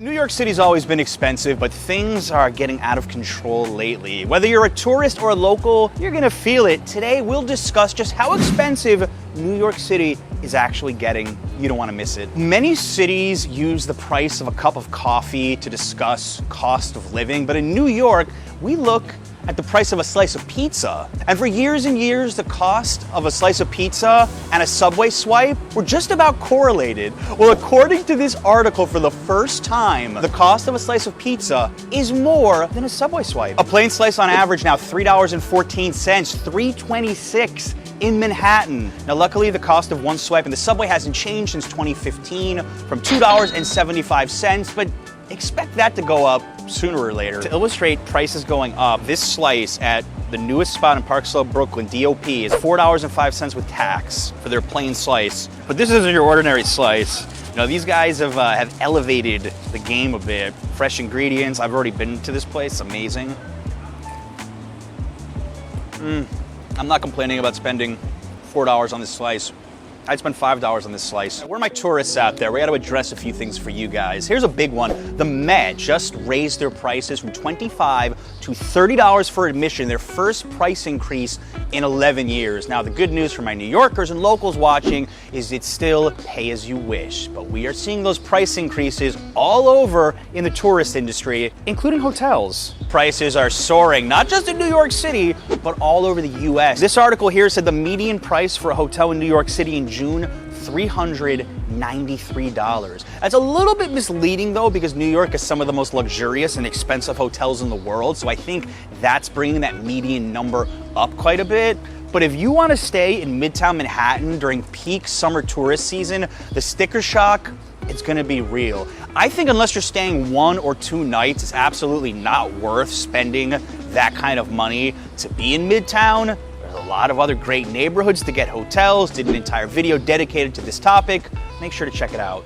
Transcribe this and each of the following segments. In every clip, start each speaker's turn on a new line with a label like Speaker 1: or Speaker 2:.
Speaker 1: New York City's always been expensive, but things are getting out of control lately. Whether you're a tourist or a local, you're gonna feel it. Today, we'll discuss just how expensive New York City is actually getting. You don't wanna miss it. Many cities use the price of a cup of coffee to discuss cost of living, but in New York, we look at the price of a slice of pizza. And for years and years, the cost of a slice of pizza and a Subway swipe were just about correlated. Well, according to this article, for the first time, the cost of a slice of pizza is more than a Subway swipe. A plain slice on average now $3.14, $3.26 in Manhattan. Now, luckily, the cost of one swipe in the Subway hasn't changed since 2015 from $2.75, but expect that to go up sooner or later. To illustrate prices going up, this slice at the newest spot in Park Slope, Brooklyn, DOP, is $4.05 with tax for their plain slice. But this isn't your ordinary slice. You know, these guys have elevated the game a bit. Fresh ingredients. I've already been to this place. Amazing. I'm not complaining about spending $4 on this slice. I'd spend $5 on this slice. Where are my tourists out there? We got to address a few things for you guys. Here's a big one. The Met just raised their prices from $25 to $30 for admission, their first price increase in 11 years. Now, the good news for my New Yorkers and locals watching is it's still pay as you wish, but we are seeing those price increases all over in the tourist industry, including hotels. Prices are soaring, not just in New York City, but all over the US. This article here said the median price for a hotel in New York City in June, $393. That's a little bit misleading though, because New York has some of the most luxurious and expensive hotels in the world, so I think that's bringing that median number up quite a bit. But if you want to stay in Midtown Manhattan during peak summer tourist season, the sticker shock, it's gonna be real. I think unless you're staying 1 or 2 nights, it's absolutely not worth spending that kind of money to be in Midtown. There's a lot of other great neighborhoods to get hotels. Did an entire video dedicated to this topic. Make sure to check it out.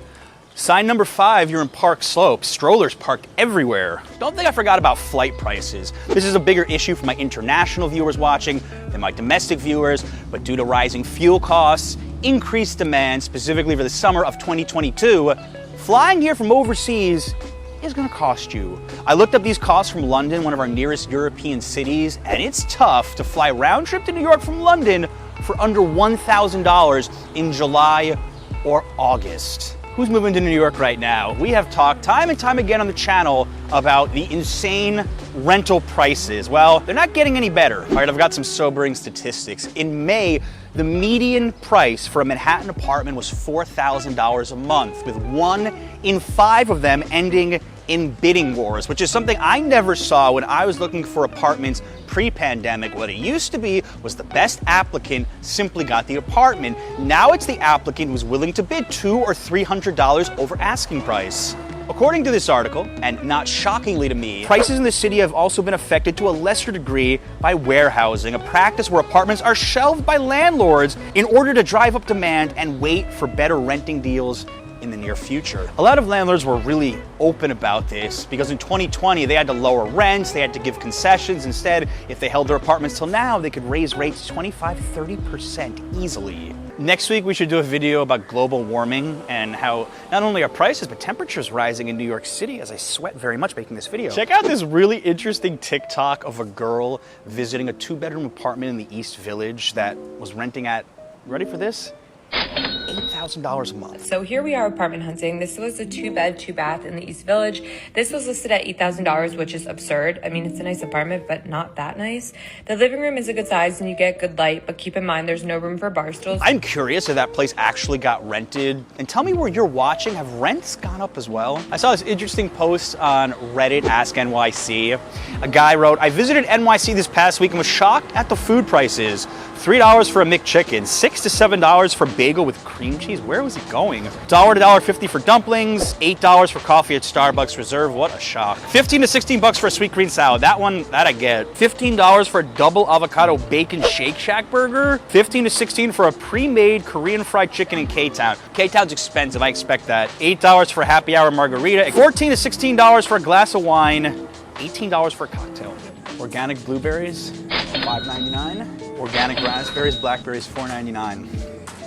Speaker 1: Sign number 5, you're in Park Slope. Strollers parked everywhere. Don't think I forgot about flight prices. This is a bigger issue for my international viewers watching than my domestic viewers, but due to rising fuel costs, increased demand, specifically for the summer of 2022, flying here from overseas is gonna cost you. I looked up these costs from London, one of our nearest European cities, and it's tough to fly round trip to New York from London for under $1,000 in July or August. Who's moving to New York right now? We have talked time and time again on the channel about the insane rental prices. Well, they're not getting any better. All right, I've got some sobering statistics. In May, the median price for a Manhattan apartment was $4,000 a month, with 1 in 5 of them ending in bidding wars, which is something I never saw when I was looking for apartments pre-pandemic. What it used to be was the best applicant simply got the apartment. Now it's the applicant who's willing to bid $200 or $300 over asking price. According to this article, and not shockingly to me, prices in the city have also been affected to a lesser degree by warehousing, a practice where apartments are shelved by landlords in order to drive up demand and wait for better renting deals in the near future. A lot of landlords were really open about this because in 2020 they had to lower rents, they had to give concessions. Instead, if they held their apartments till now, they could raise rates 25-30% easily. Next week, we should do a video about global warming and how not only are prices, but temperatures rising in New York City, as I sweat very much making this video. Check out this really interesting TikTok of a girl visiting a 2-bedroom apartment in the East Village that was renting at, ready for this? $8,000 a month.
Speaker 2: So here we are apartment hunting. This was a 2-bed, 2-bath in the East Village. This was listed at $8,000, which is absurd. I mean, it's a nice apartment, but not that nice. The living room is a good size and you get good light, but keep in mind there's no room for bar stools.
Speaker 1: I'm curious if that place actually got rented. And tell me where you're watching, have rents gone up as well? I saw this interesting post on Reddit, Ask NYC. A guy wrote, I visited NYC this past week and was shocked at the food prices. $3 for a McChicken, $6 to $7 for bagel with cream cheese. Where was he going? $1 to $1.50 for dumplings, $8 for coffee at Starbucks Reserve. What a shock. $15 to $16 for a sweet green salad. That I get. $15 for a double avocado bacon Shake Shack burger. $15 to $16 for a pre-made Korean fried chicken in K-Town. K-Town's expensive, I expect that. $8 for a happy hour margarita. $14 to $16 for a glass of wine. $18 for a cocktail. Organic blueberries, $5.99. Organic raspberries, blackberries, $4.99.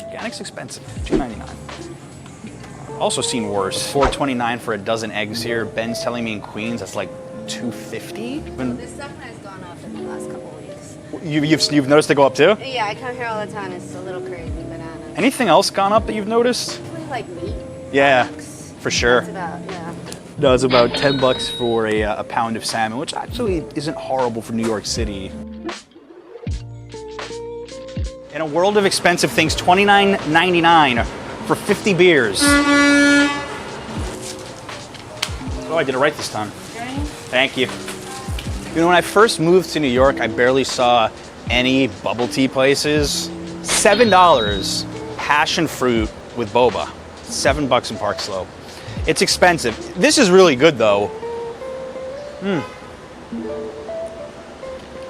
Speaker 1: Organic's expensive, $2.99. Also seen worse. $4.29 for a dozen eggs here. Ben's telling me in Queens that's like $2.50.
Speaker 3: This stuff has gone up in the last couple of weeks.
Speaker 1: You've noticed it go up too?
Speaker 3: Yeah, I come here all the time. It's a little crazy, bananas.
Speaker 1: Anything else gone up that you've noticed?
Speaker 3: Probably like meat.
Speaker 1: Yeah,
Speaker 3: Bucks.
Speaker 1: for sure.
Speaker 3: That's about, yeah.
Speaker 1: No, it's about $10 for a pound of salmon, which actually isn't horrible for New York City. In a world of expensive things, $29.99 for 50 beers. Oh, I did it right this time. Thank you. You know, when I first moved to New York, I barely saw any bubble tea places. $7, passion fruit with boba. $7 in Park Slope. It's expensive. This is really good though.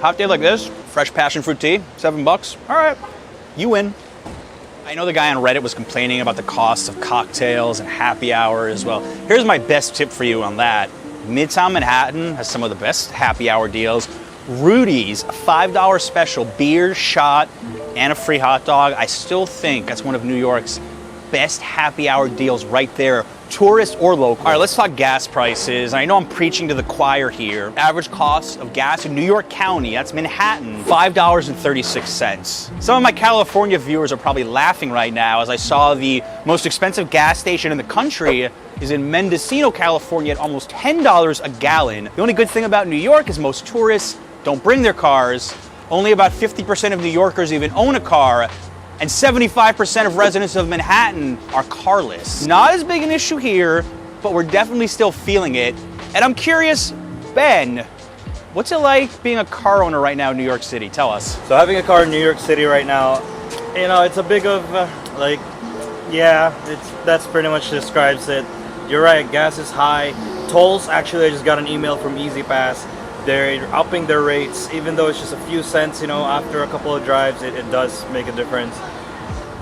Speaker 1: Hot day like this, fresh passion fruit tea, $7. All right, you win. I know the guy on Reddit was complaining about the cost of cocktails and happy hour as well. Here's my best tip for you on that. Midtown Manhattan has some of the best happy hour deals. Rudy's, a $5 special, beer, shot, and a free hot dog. I still think that's one of New York's best happy hour deals right there, tourist or local. All right, let's talk gas prices. I know I'm preaching to the choir here. Average cost of gas in New York County, that's Manhattan, $5.36. Some of my California viewers are probably laughing right now as I saw the most expensive gas station in the country is in Mendocino, California at almost $10 a gallon. The only good thing about New York is most tourists don't bring their cars. Only about 50% of New Yorkers even own a car, and 75% of residents of Manhattan are carless. Not as big an issue here, but we're definitely still feeling it. And I'm curious, Ben, what's it like being a car owner right now in New York City? Tell us.
Speaker 4: So having a car in New York City right now, you know, it's a big of that's pretty much describes it. You're right, gas is high. Tolls, actually, I just got an email from Easy Pass. They're upping their rates, even though it's just a few cents, you know, after a couple of drives, it does make a difference.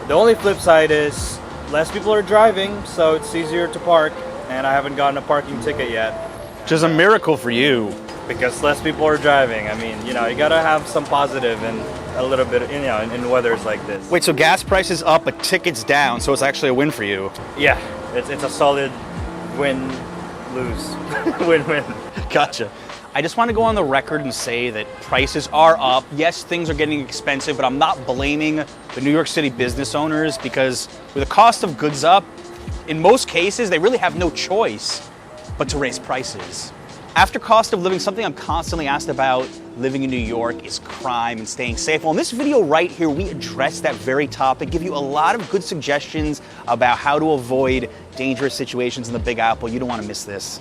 Speaker 4: The only flip side is less people are driving, so it's easier to park, and I haven't gotten a parking ticket yet.
Speaker 1: Which is a miracle for you.
Speaker 4: Because less people are driving. I mean, you know, you gotta have some positive and a little bit, you know, in weathers like this.
Speaker 1: Wait, so gas prices up, but tickets down, so it's actually a win for you.
Speaker 4: Yeah, it's a solid win-lose. Win-win.
Speaker 1: Gotcha. I just want to go on the record and say that prices are up. Yes, things are getting expensive, but I'm not blaming the New York City business owners because with the cost of goods up, in most cases, they really have no choice but to raise prices. After cost of living, something I'm constantly asked about living in New York is crime and staying safe. Well, in this video right here, we address that very topic, give you a lot of good suggestions about how to avoid dangerous situations in the Big Apple. You don't want to miss this.